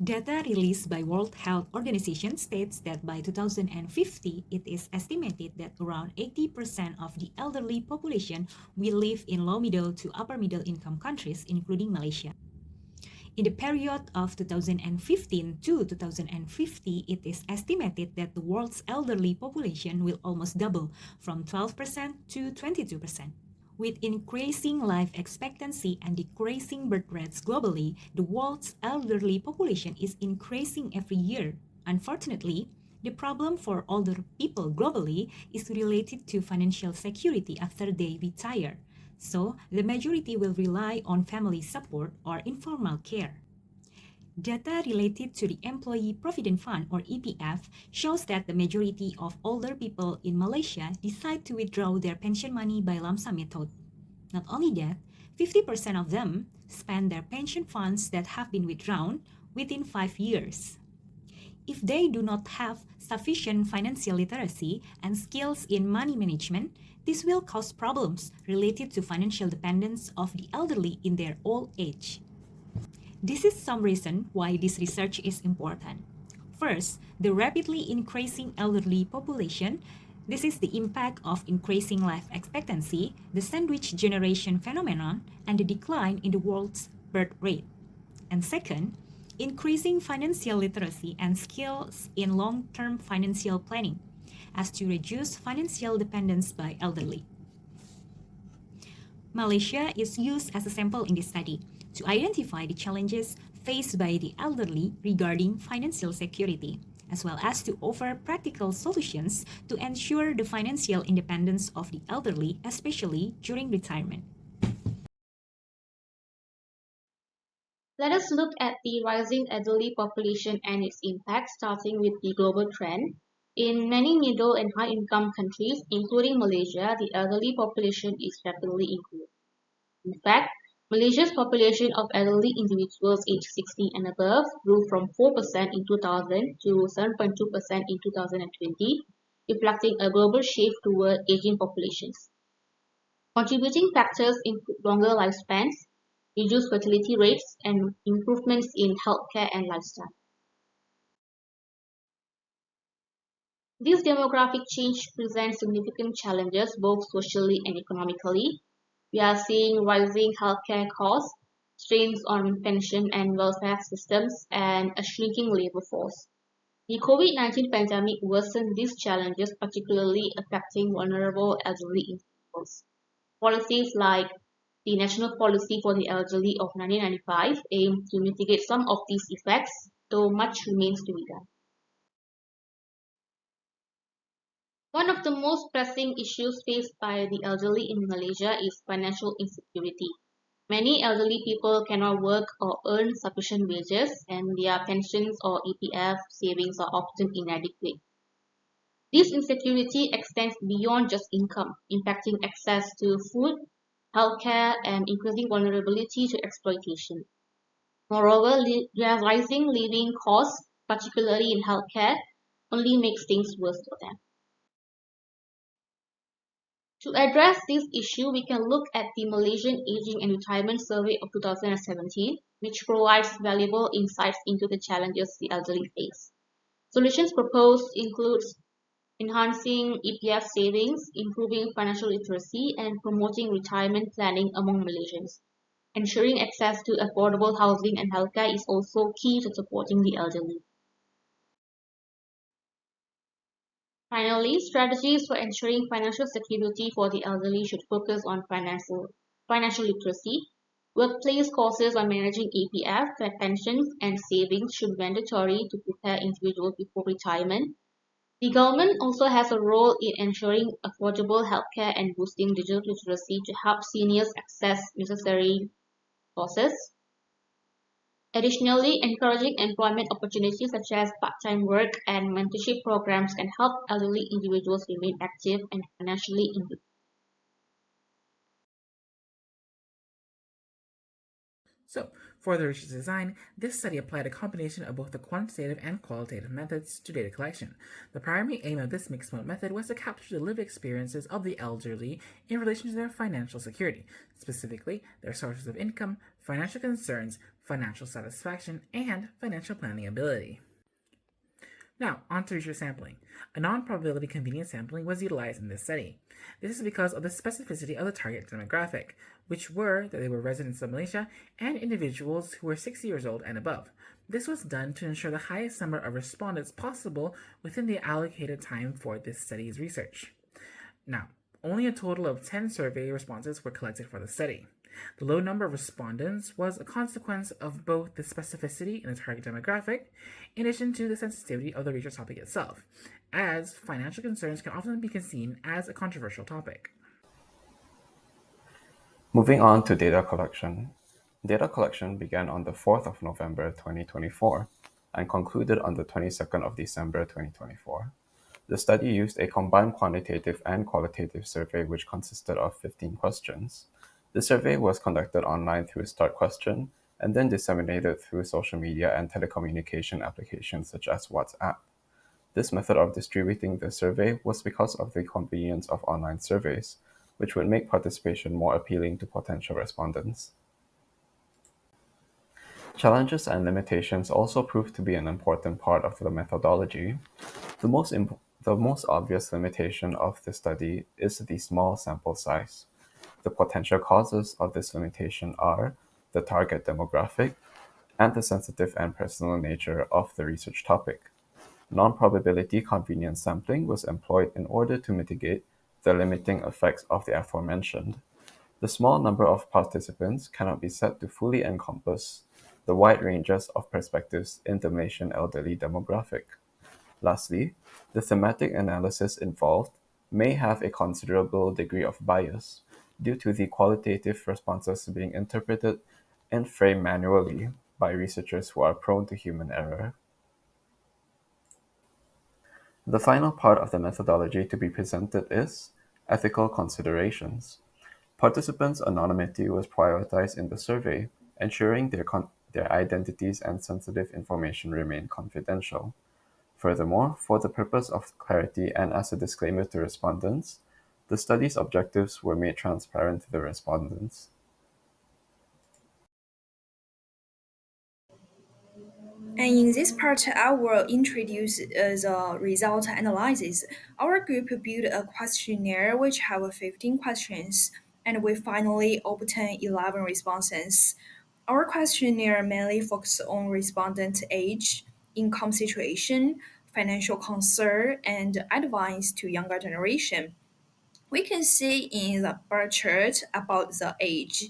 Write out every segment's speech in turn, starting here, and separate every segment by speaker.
Speaker 1: Data released by World Health Organization states that by 2050, it is estimated that around 80% of the elderly population will live in low middle to upper middle income countries, including Malaysia. In the period of 2015 to 2050, it is estimated that the world's elderly population will almost double from 12% to 22%. With increasing life expectancy and decreasing birth rates globally, the world's elderly population is increasing every year. Unfortunately, the problem for older people globally is related to financial security after they retire. So, the majority will rely on family support or informal care. Data related to the Employee Provident Fund or EPF shows that the majority of older people in Malaysia decide to withdraw their pension money by lump sum method. Not only that, 50% of them spend their pension funds that have been withdrawn within 5 years. If they do not have sufficient financial literacy and skills in money management, this will cause problems related to financial dependence of the elderly in their old age. This is some reason why this research is important. First, the rapidly increasing elderly population. This is the impact of increasing life expectancy, the sandwich generation phenomenon, and the decline in the world's birth rate. And second, increasing financial literacy and skills in long-term financial planning as to reduce financial dependence by elderly. Malaysia is used as a sample in this study to identify the challenges faced by the elderly regarding financial security, as well as to offer practical solutions to ensure the financial independence of the elderly, especially during retirement.
Speaker 2: Let us look at the rising elderly population and its impact, starting with the global trend. In many middle and high-income countries, including Malaysia, the elderly population is rapidly increasing. In fact, Malaysia's population of elderly individuals aged 60 and above grew from 4% in 2000 to 7.2% in 2020, reflecting a global shift toward aging populations. Contributing factors include longer lifespans, reduced fertility rates, and improvements in healthcare and lifestyle. This demographic change presents significant challenges both socially and economically. We are seeing rising healthcare costs, strains on pension and welfare systems, and a shrinking labor force. The COVID-19 pandemic worsened these challenges, particularly affecting vulnerable elderly individuals. Policies like the National Policy for the Elderly of 1995 aim to mitigate some of these effects, though much remains to be done. One of the most pressing issues faced by the elderly in Malaysia is financial insecurity. Many elderly people cannot work or earn sufficient wages, and their pensions or EPF savings are often inadequate. This insecurity extends beyond just income, impacting access to food, healthcare, and increasing vulnerability to exploitation. Moreover, rising living costs, particularly in healthcare, only makes things worse for them. To address this issue, we can look at the Malaysian Aging and Retirement Survey of 2017, which provides valuable insights into the challenges the elderly face. Solutions proposed include enhancing EPF savings, improving financial literacy, and promoting retirement planning among Malaysians. Ensuring access to affordable housing and healthcare is also key to supporting the elderly. Finally, strategies for ensuring financial security for the elderly should focus on financial literacy. Workplace courses on managing EPF, pensions, and savings should be mandatory to prepare individuals before retirement. The government also has a role in ensuring affordable healthcare and boosting digital literacy to help seniors access necessary courses. Additionally, encouraging employment opportunities such as part-time work and mentorship programs can help elderly individuals remain active and financially independent.
Speaker 3: So, For the research design, this study applied a combination of both the quantitative and qualitative methods to data collection. The primary aim of this mixed mode method was to capture the lived experiences of the elderly in relation to their financial security, specifically their sources of income, financial concerns, financial satisfaction, and financial planning ability. Now, on to research sampling. A non-probability convenience sampling was utilized in this study. This is because of the specificity of the target demographic, which were that they were residents of Malaysia and individuals who were 60 years old and above. This was done to ensure the highest number of respondents possible within the allocated time for this study's research. Now, only a total of 10 survey responses were collected for the study. The low number of respondents was a consequence of both the specificity in the target demographic, in addition to the sensitivity of the research topic itself, as financial concerns can often be seen as a controversial topic.
Speaker 4: Moving on to data collection. Data collection began on the 4th of November 2024 and concluded on the 22nd of December 2024. The study used a combined quantitative and qualitative survey which consisted of 15 questions. The survey was conducted online through Start Question and then disseminated through social media and telecommunication applications such as WhatsApp. This method of distributing the survey was because of the convenience of online surveys, which would make participation more appealing to potential respondents. Challenges and limitations also proved to be an important part of the methodology. The most obvious limitation of the study is the small sample size. The potential causes of this limitation are the target demographic and the sensitive and personal nature of the research topic. Non-probability convenience sampling was employed in order to mitigate the limiting effects of the aforementioned. The small number of participants cannot be said to fully encompass the wide ranges of perspectives in the Malaysian elderly demographic. Lastly, the thematic analysis involved may have a considerable degree of bias due to the qualitative responses being interpreted and framed manually by researchers who are prone to human error. The final part of the methodology to be presented is ethical considerations. Participants' anonymity was prioritized in the survey, ensuring their identities and sensitive information remain confidential. Furthermore, for the purpose of clarity and as a disclaimer to respondents, the study's objectives were made transparent to the respondents.
Speaker 5: And in this part, I will introduce the result analysis. Our group built a questionnaire which have 15 questions, and we finally obtained 11 responses. Our questionnaire mainly focused on respondent age, income situation, financial concern, and advice to younger generation. We can see in the bar chart about the age.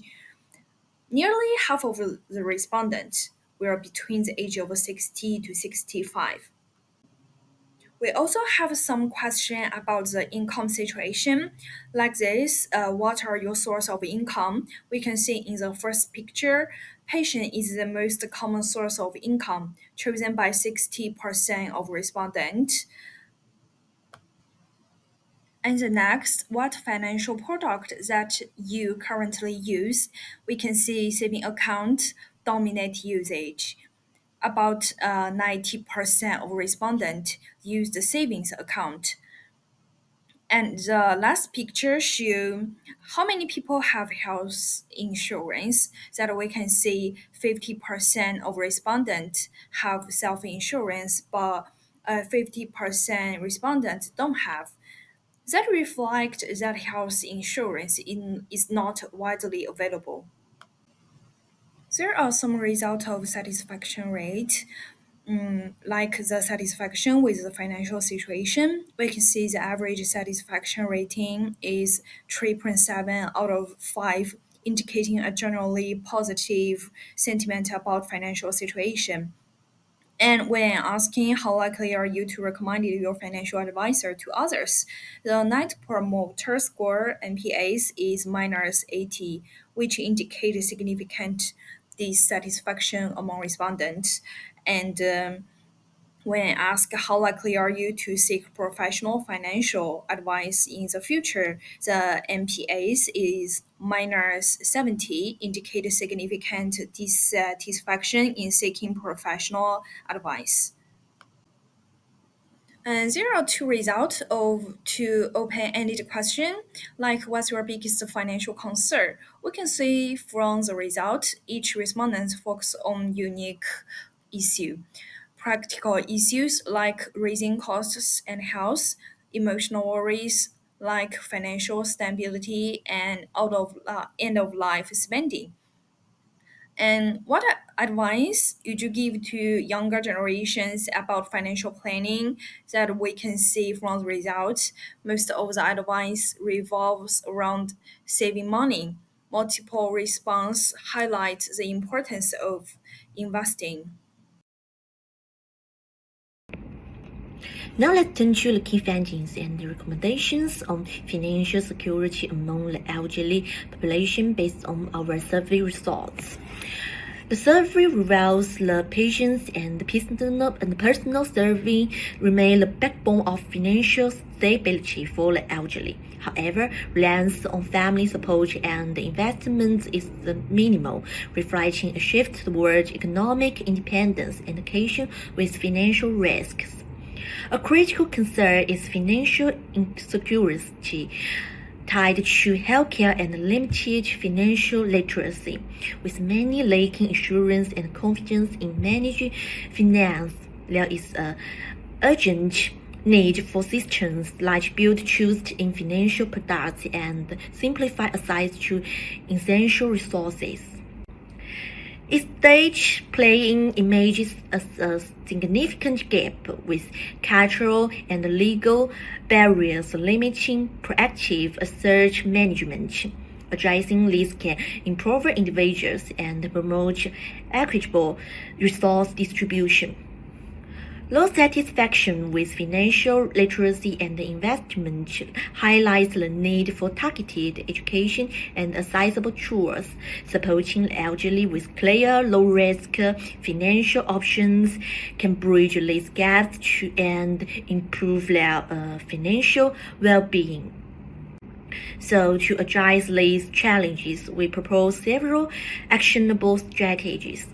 Speaker 5: Nearly half of the respondents were between the age of 60 to 65. We also have some question about the income situation. Like this, what are your source of income? We can see in the first picture, patient is the most common source of income, chosen by 60% of respondents. And the next, what financial product that you currently use? We can see saving account dominate usage. About 90% of respondents use the savings account. And the last picture show how many people have health insurance. That we can see 50% of respondents have self-insurance, but 50% respondents don't have. That reflects that health insurance is not widely available. There are some results of satisfaction rate, like the satisfaction with the financial situation. We can see the average satisfaction rating is 3.7 out of 5, indicating a generally positive sentiment about financial situation. And when asking how likely are you to recommend your financial advisor to others, the Net Promoter Score (NPS) is minus 80, which indicates significant dissatisfaction among respondents. And When asked how likely are you to seek professional financial advice in the future, the NPS is -70, indicating significant dissatisfaction in seeking professional advice. And there are two results of two open-ended questions, like what's your biggest financial concern? We can see from the result, each respondent focuses on unique issue. Practical issues like raising costs and health, emotional worries like financial stability and end of life spending. And what advice would you give to younger generations about financial planning that we can see from the results? Most of the advice revolves around saving money. Multiple response highlight the importance of investing.
Speaker 6: Now let's turn to the key findings and the recommendations on financial security among the elderly population based on our survey results. The survey reveals the patients and personal survey remain the backbone of financial stability for the elderly. However, reliance on family support and investment is minimal, reflecting a shift toward economic independence and education with financial risks. A critical concern is financial insecurity tied to healthcare and limited financial literacy, with many lacking insurance and confidence in managing finance. There is an urgent need for systems like build trust in financial products and simplify access to essential resources. Estate planning emerges as a significant gap, with cultural and legal barriers limiting proactive asset management. Addressing these can empower individuals and promote equitable resource distribution. Low satisfaction with financial literacy and investment highlights the need for targeted education and accessible tools. Supporting the elderly with clear, low-risk financial options can bridge these gaps and improve their financial well-being. So, to address these challenges, we propose several actionable strategies.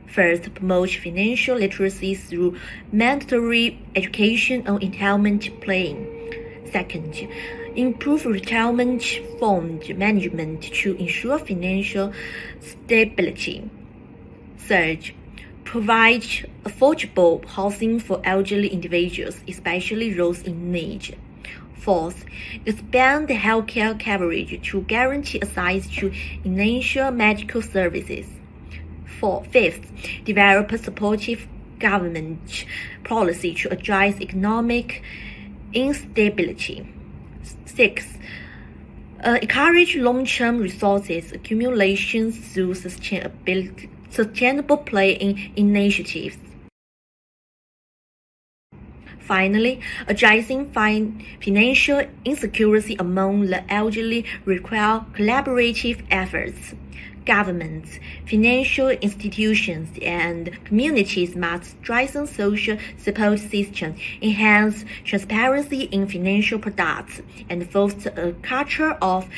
Speaker 6: First, promote financial literacy through mandatory education on retirement planning. Second, improve retirement fund management to ensure financial stability. Third, provide affordable housing for elderly individuals, especially those in need. Fourth, expand the healthcare coverage to guarantee access to essential medical services. Fifth, develop a supportive government policy to address economic instability. Sixth, encourage long-term resources accumulation through sustainable planning initiatives. Finally, addressing financial insecurity among the elderly require collaborative efforts. Governments, financial institutions, and communities must strengthen social support systems, enhance transparency in financial products, and foster a culture of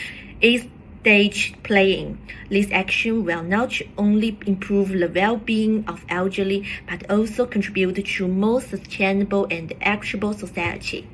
Speaker 6: estate planning. This action will not only improve the well-being of elderly, but also contribute to a more sustainable and equitable society.